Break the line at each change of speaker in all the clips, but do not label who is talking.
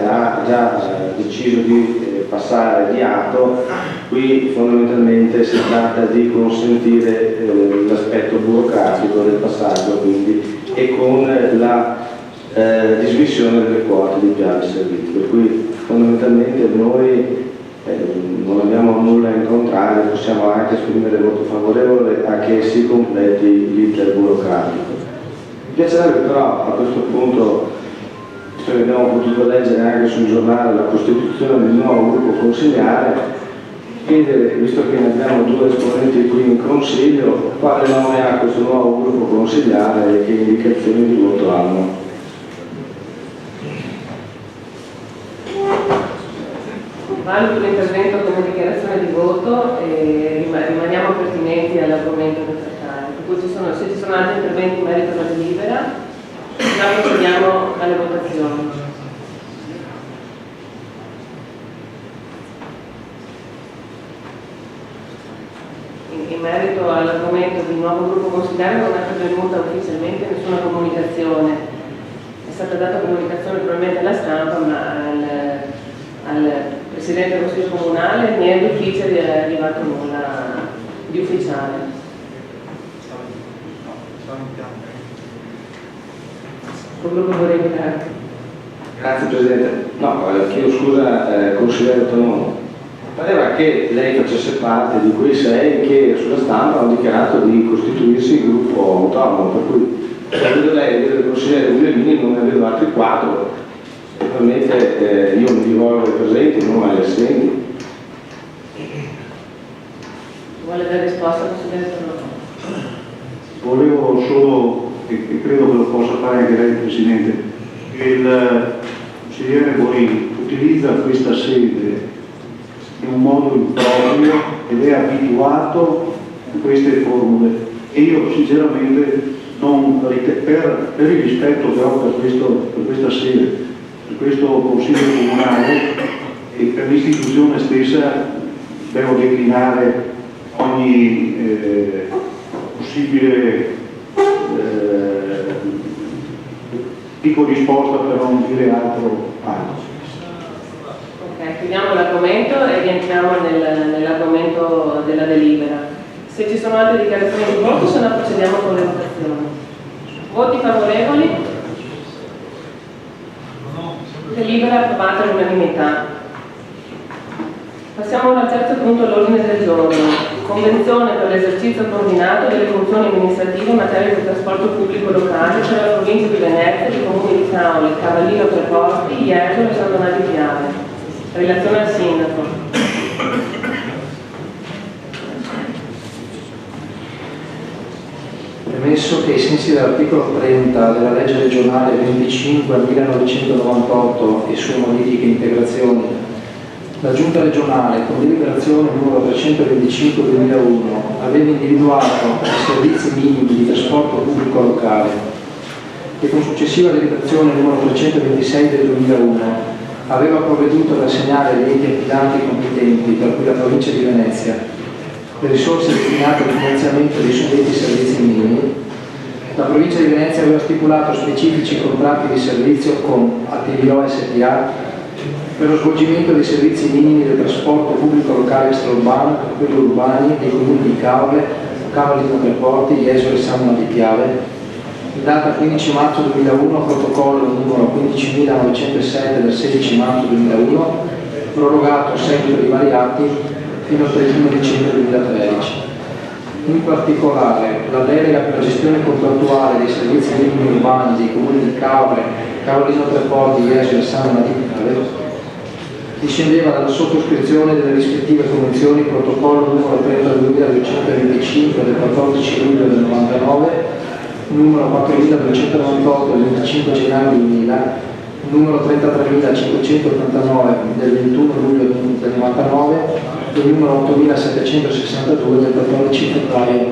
ha già deciso di passare di atto. Qui fondamentalmente si tratta di consentire l'aspetto burocratico del passaggio, quindi, e con la dismissione delle quote di piani servizi, per cui fondamentalmente noi non abbiamo nulla in contrario, possiamo anche esprimere voto favorevole a che si completi l'iter burocratico. Mi piacerebbe però a questo punto, visto che abbiamo potuto leggere anche sul giornale la costituzione del nuovo gruppo consigliare, chiedere, visto che ne abbiamo due esponenti qui in consiglio, quale nome ha questo nuovo gruppo consigliare e che indicazioni di voto hanno.
Valuto l'intervento come dichiarazione di voto e rimaniamo pertinenti all'argomento da trattare. Per cui se ci sono altri interventi in merito alla delibera, già procediamo alle votazioni. In merito all'argomento del nuovo gruppo consigliare non è pervenuta ufficialmente nessuna comunicazione. È stata data comunicazione probabilmente alla stampa, ma al Presidente del Consiglio Comunale né all'ufficio è arrivato nulla di ufficiale.
Grazie Presidente. No, chiedo scusa consigliere Tonono. Pareva che lei facesse parte di quei 6 che sulla stampa hanno dichiarato di costituirsi il gruppo autonomo, per cui vedo lei, vedo il consigliere Guglielmini, non ne vedo altri 4. Probabilmente io mi rivolgo ai presenti, non agli assenti.
Vuole dare risposta al consigliere Tonono?
Volevo solo, e credo che lo possa fare anche lei Presidente, che il consigliere Borini utilizza questa sede in un modo improprio ed è abituato a queste formule, e io sinceramente per il rispetto che ho per questa sede, per questo Consiglio Comunale e per l'istituzione stessa, devo declinare ogni possibile dico risposta, per non dire altro.
Ok, chiudiamo l'argomento e rientriamo nell'argomento della delibera. Se ci sono altre dichiarazioni di voto, se no procediamo con le votazioni. Voti favorevoli? Delibera approvata all'unanimità. Passiamo al terzo punto all'ordine del giorno. Convenzione per l'esercizio coordinato delle funzioni amministrative in materia di trasporto pubblico locale tra la provincia di Venezia, i comuni di Caole, Cavallino Treporti, Jesolo e San Donato di Piave. Relazione al sindaco.
Premesso che ai sensi dell'articolo 30 della legge regionale 25 al 1998 e sue modifiche e integrazioni, la Giunta regionale, con deliberazione numero 325/2001, aveva individuato i servizi minimi di trasporto pubblico locale e con successiva deliberazione numero 326 del 2001 aveva provveduto ad assegnare agli enti affidanti competenti, tra cui la provincia di Venezia, le risorse destinate al finanziamento dei suddetti servizi minimi. La provincia di Venezia aveva stipulato specifici contratti di servizio con ATVO SPA per lo svolgimento dei servizi minimi del trasporto pubblico locale extraurbano per quelli urbani dei comuni di Caole, Cavallino Treporti, Jesolo e San Donato di Piave, in data 15 marzo 2001, protocollo numero 15.907 del 16 marzo 2001, prorogato a seguito di vari atti fino al 31 dicembre 2013. In particolare, la delega per la gestione contrattuale dei servizi minimi urbani dei comuni di Caole, Cavallino Treporti, Jesolo e San Donato di Piave discendeva dalla sottoscrizione delle rispettive convenzioni protocollo numero 32.225 del 14 luglio del 99, numero 4.298 del 25 gennaio 2000, numero 33.589 del 21 luglio del 99 e numero 8.762 del 14 febbraio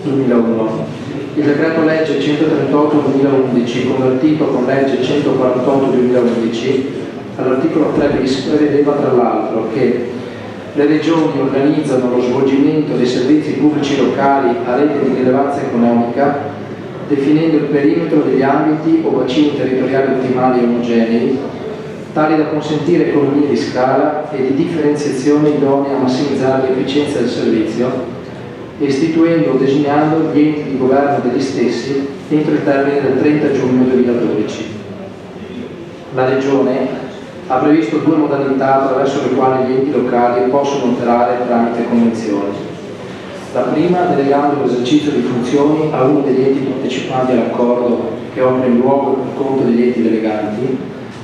2001. Il decreto legge 138/2011, convertito con legge 148/2011, all'articolo 3 bis prevedeva tra l'altro che le regioni organizzano lo svolgimento dei servizi pubblici locali a rete di rilevanza economica definendo il perimetro degli ambiti o bacini territoriali ottimali e omogenei tali da consentire economie di scala e di differenziazione idonee a massimizzare l'efficienza del servizio, e istituendo o designando gli enti di governo degli stessi entro il termine del 30 giugno 2012. La Regione ha previsto 2 modalità attraverso le quali gli enti locali possono operare tramite convenzioni. La prima delegando l'esercizio di funzioni a uno degli enti partecipanti all'accordo che opera in luogo e per conto degli enti deleganti,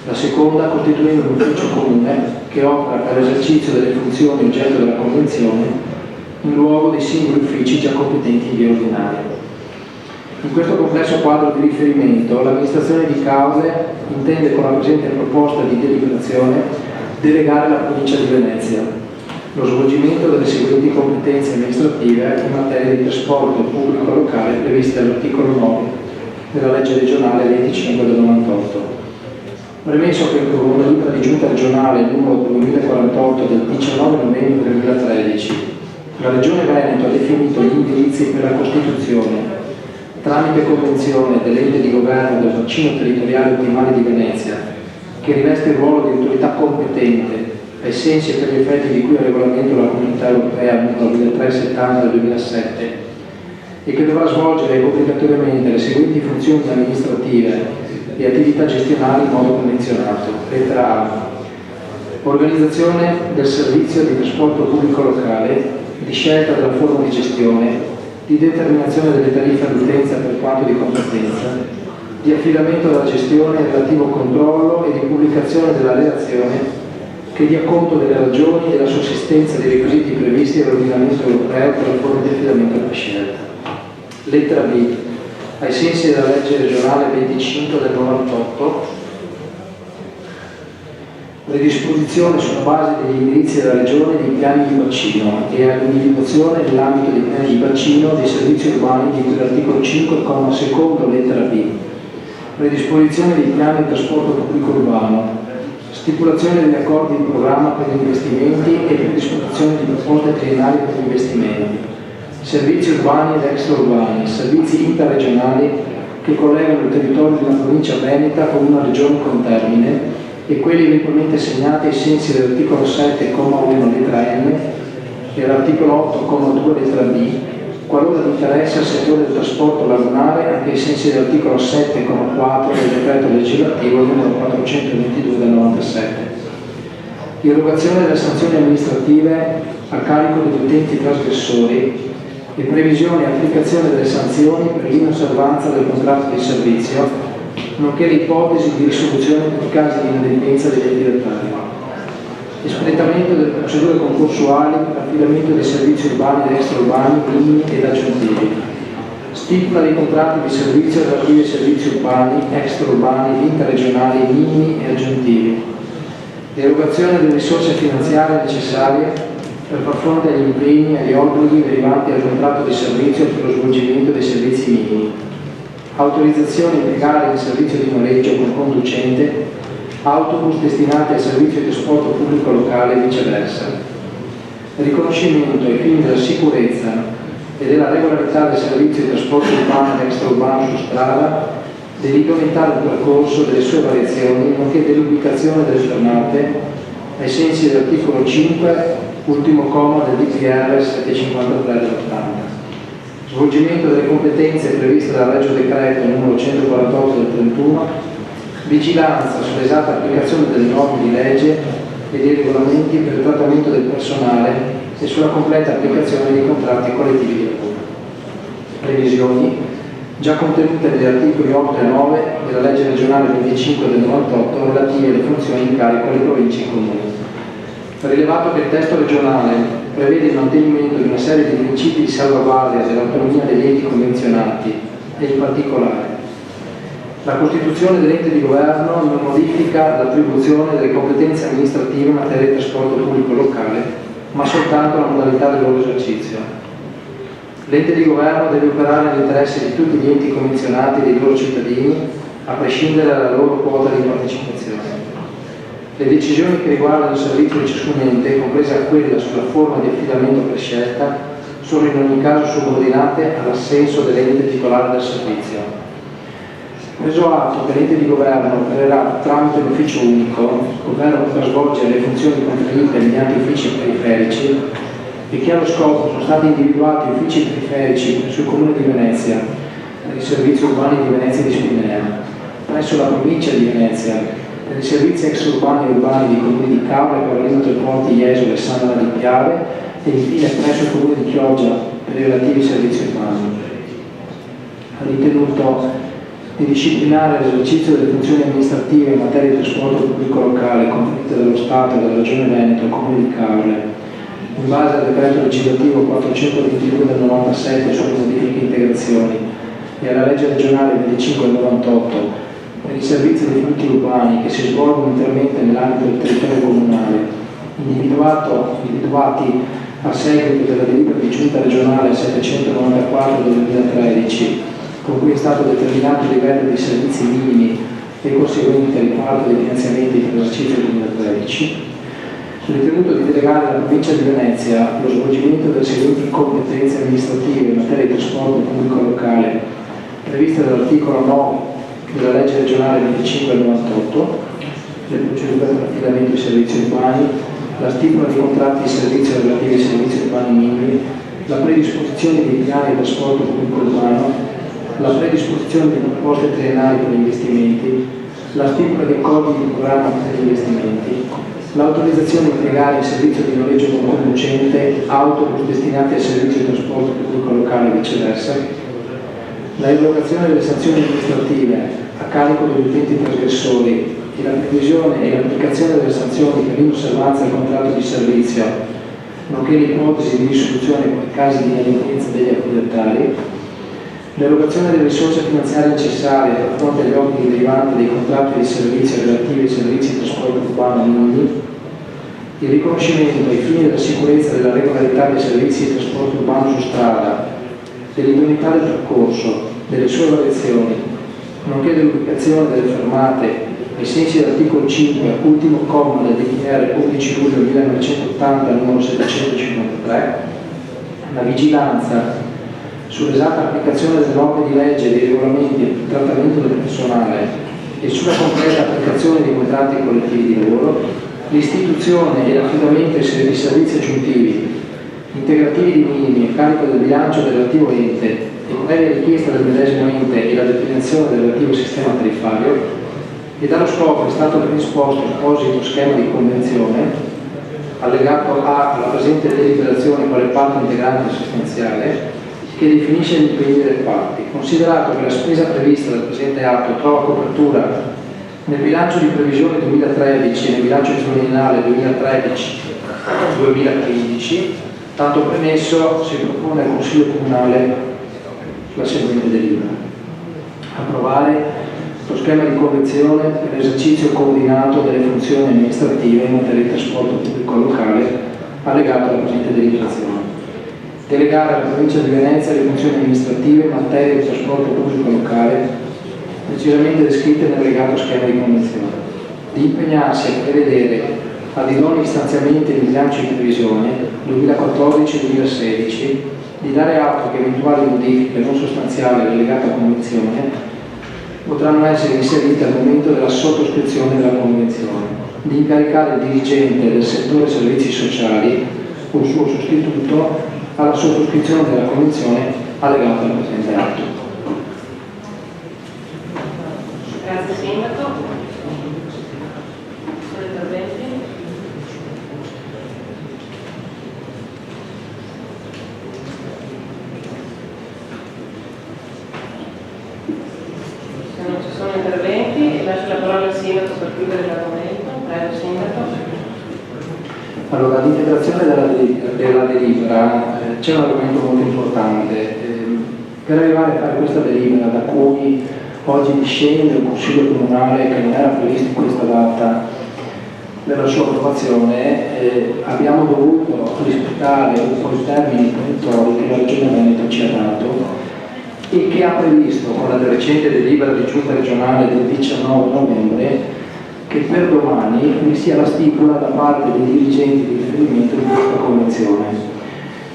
la seconda costituendo un ufficio comune che opera per l'esercizio delle funzioni oggetto della convenzione in luogo dei singoli uffici già competenti in via ordinaria. In questo complesso quadro di riferimento, l'amministrazione di cause intende con la presente proposta di deliberazione delegare alla provincia di Venezia lo svolgimento delle seguenti competenze amministrative in materia di trasporto pubblico locale previste dall'articolo 9 della legge regionale 25 del 98. Premesso che con una delibera di giunta regionale numero 2048 del 19 novembre 2013 la Regione Veneto ha definito gli indirizzi per la costituzione tramite convenzione dell'ente di governo del bacino territoriale ottimale di Venezia, che riveste il ruolo di autorità competente ai sensi e per gli effetti di cui al regolamento della Comunità Europea numero 1370 del 2007 e che dovrà svolgere obbligatoriamente le seguenti funzioni amministrative e attività gestionali in modo convenzionato. Lettera A. Organizzazione del servizio di trasporto pubblico locale, di scelta della forma di gestione, di determinazione delle tariffe all'utenza per quanto di competenza, di affidamento della gestione, relativo controllo e di pubblicazione della relazione che dia conto delle ragioni e della sussistenza dei requisiti previsti dall'ordinamento europeo per la forma di affidamento prescelta. Lettera B. Ai sensi della legge regionale 25 del 98, predisposizione sulla base degli indirizzi della Regione di piani di bacino e all'individuazione nell'ambito dei piani di bacino dei servizi urbani di cui l'articolo 5, comma secondo, lettera B, predisposizione dei piani di trasporto pubblico urbano, stipulazione degli accordi di programma per gli investimenti e predisposizione di proposte triennali per gli investimenti, servizi urbani ed extraurbani, servizi interregionali che collegano il territorio di una provincia veneta con una regione contermine e quelli eventualmente segnati ai sensi dell'articolo 7,1 lettera N e dell'articolo 8,2 lettera B, qualora di interesse al settore del trasporto lagunare anche ai sensi dell'articolo 7,4 del decreto legislativo numero 422 del 97. Irrogazione delle sanzioni amministrative a carico degli utenti trasgressori e previsione e applicazione delle sanzioni per l'inosservanza del contratto di servizio, nonché le ipotesi di risoluzione per casi di inadempienza degli addettari. Espletamento delle procedure concorsuali per affidamento dei servizi urbani ed extraurbani, minimi ed aggiuntivi. Stipula dei contratti di servizio relativi ai servizi urbani, extraurbani, interregionali, minimi e aggiuntivi. Erogazione delle risorse finanziarie necessarie per far fronte agli impegni e agli obblighi derivanti dal contratto di servizio per lo svolgimento dei servizi minimi. Autorizzazione a impiegare il servizio di noleggio con conducente autobus destinati al servizio di trasporto pubblico locale e viceversa. Riconoscimento ai fini della sicurezza e della regolarità del servizio di trasporto urbano ed extraurbano su strada dell'idoneità del percorso, delle sue variazioni, nonché dell'ubicazione delle fermate ai sensi dell'articolo 5, ultimo comma del DPR 753 dell'80. Svolgimento delle competenze previste dal Regio Decreto numero 148 del 31, vigilanza sull'esatta applicazione delle norme di legge e dei regolamenti per il trattamento del personale e sulla completa applicazione dei contratti collettivi di lavoro. Previsioni già contenute negli articoli 8 e 9 della legge regionale 25 del 98 relative alle funzioni in carico alle province e comuni. Rilevato che il testo regionale prevede il mantenimento di una serie di principi di salvaguardia dell'autonomia degli enti convenzionati e in particolare la costituzione dell'ente di governo non modifica l'attribuzione delle competenze amministrative in materia di trasporto pubblico locale, ma soltanto la modalità del loro esercizio. L'ente di governo deve operare nell'interesse di tutti gli enti convenzionati e dei loro cittadini, a prescindere dalla loro quota di partecipazione. Le decisioni che riguardano il servizio di ciascun ente, compresa quella sulla forma di affidamento prescelta, sono in ogni caso subordinate all'assenso dell'ente titolare del servizio. Preso atto che l'ente di governo opererà tramite l'ufficio unico, ovvero per svolgere le funzioni conferite mediante uffici periferici, e che allo scopo sono stati individuati uffici periferici sul Comune di Venezia, per i servizi urbani di Venezia di Spinea, presso la provincia di Venezia, per i servizi extraurbani e urbani dei comuni di Cavia, Carolino Trepolti, Jesolo e Sandra di Piave, e infine presso il Comune di Chioggia per i relativi servizi urbani. Ha ritenuto di disciplinare l'esercizio delle funzioni amministrative in materia di trasporto pubblico locale conferite dallo Stato e dalla Regione Veneto al Comune di Cavia, in base al decreto legislativo 422 del 97 sulle modifiche e integrazioni e alla legge regionale 25 del 98 per i servizi dei flutti urbani che si svolgono interamente nell'ambito del territorio comunale, individuati a seguito della delibera di giunta regionale 794 del 2013, con cui è stato determinato il livello di servizi minimi e conseguente riparto dei finanziamenti per l'esercizio 2013, ritenuto di delegare alla provincia di Venezia lo svolgimento delle seguenti competenze amministrative in materia di trasporto pubblico locale previste dall'articolo 9 della legge regionale 25 del 98, le procedure per l'affidamento di servizi urbani, la stipula di contratti di servizio relativi ai servizi urbani minimi, la predisposizione dei piani di trasporto pubblico urbano, la predisposizione di proposte triennali per gli investimenti, la stipula di accordi di programma per gli investimenti, l'autorizzazione di impiegare il servizio di noleggio non conducente autobus destinati al servizio di trasporto pubblico locale e viceversa, la erogazione delle sanzioni amministrative a carico degli utenti trasgressori e la previsione e l'applicazione delle sanzioni per inosservanza del contratto di servizio, nonché l'ipotesi di risoluzione per casi di inadempienza degli affidatari, l'erogazione delle risorse finanziarie necessarie per fronte agli obblighi derivanti dai contratti di servizio relativi ai servizi di trasporto urbano minimi, il riconoscimento ai fini della sicurezza e della regolarità dei servizi di trasporto urbano su strada, dell'idoneità del percorso, delle sue variazioni, nonché dell'ubicazione delle fermate ai sensi dell'articolo 5, ultimo comma del DPR 11 luglio 1980 numero 753, la vigilanza sull'esatta applicazione delle norme di legge e dei regolamenti e del trattamento del personale e sulla completa applicazione dei contratti collettivi di lavoro, l'istituzione e l'affidamento di servizi aggiuntivi integrativi di minimi a carico del bilancio del relativo ente e previa richiesta del medesimo ente e la definizione del relativo sistema tariffario, e dallo scopo è stato predisposto apposito schema di convenzione allegato alla presente deliberazione quale parte integrante sostanziale che definisce gli impegni delle parti, considerato che la spesa prevista dal presente atto trova copertura nel bilancio di previsione 2013 e nel bilancio triennale 2013-2015, tanto premesso si propone al Consiglio Comunale la seguente delibera: approvare lo schema di convenzione per l'esercizio coordinato delle funzioni amministrative in materia di trasporto pubblico locale allegato alla presente deliberazione. Delegare alla provincia di Venezia le funzioni amministrative in materia di trasporto pubblico locale precisamente descritte nell'allegato schema di convenzione. Di impegnarsi a prevedere ad idonei stanziamenti nel bilancio di previsione 2014-2016 di dare atto che eventuali modifiche non sostanziali all'allegata convenzione potranno essere inserite al momento della sottoscrizione della convenzione, di incaricare il dirigente del settore servizi sociali o il suo sostituto alla sottoscrizione della convenzione allegata al presente atto.
Grazie Sindaco. Sono interventi? Se non ci sono interventi, lascio la parola al Sindaco per chiudere l'argomento. Prego Sindaco.
Allora, all'integrazione della delibera c'è un argomento molto importante. Per arrivare a fare questa delibera, da cui oggi discende un Consiglio Comunale che non era previsto in questa data per la sua approvazione, abbiamo dovuto rispettare un po' i termini perentori che la Regione Veneto ci ha dato e che ha previsto con la recente delibera di giunta regionale del 19 novembre che per domani vi sia la stipula da parte dei dirigenti di riferimento di questa convenzione.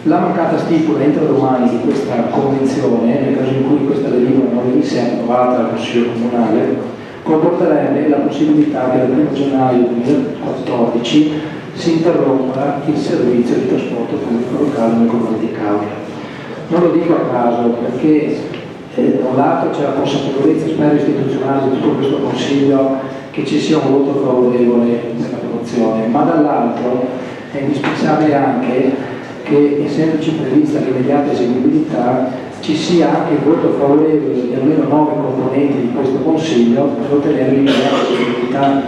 La mancata stipula entro domani di questa convenzione, nel caso in cui questa delibera non venisse approvata dal Consiglio Comunale, comporterebbe la possibilità che dal 1 gennaio 2014 si interrompa il servizio di trasporto pubblico locale nel comune di Caudia. Non lo dico a caso perché da un lato c'è la consapevolezza, spero, istituzionale di tutto questo Consiglio che ci sia un voto favorevole per l'approvazione, ma dall'altro è indispensabile anche che, essendoci prevista l'immediata eseguibilità, ci sia anche il voto favorevole di almeno 9 componenti di questo Consiglio per ottenere l'immediata eseguibilità,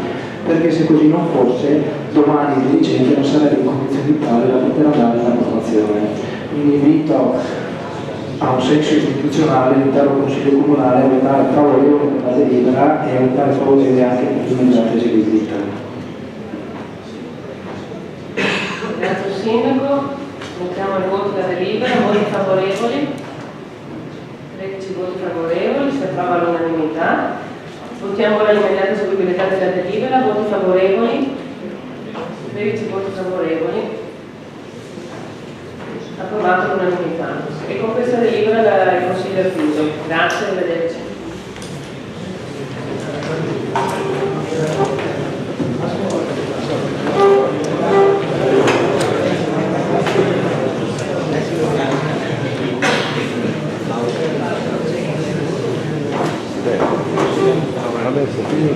perché se così non fosse, domani il dirigente non sarebbe in condizioni tali da poter andare all'approvazione. Quindi invito a un senso istituzionale l'intero Consiglio Comunale a votare favorevole per la delibera e a votare favorevole anche per l'immediata eseguibilità.
Grazie Sindaco. Mettiamo il voto della delibera, voti favorevoli, 13 voti favorevoli, si approva all'unanimità. Votiamo ora l'immediata eseguibilità della delibera, voti favorevoli, 13 voti favorevoli, approvato all'unanimità. E con questa delibera il Consiglio è chiuso. Grazie, arrivederci.
Adesso, quindi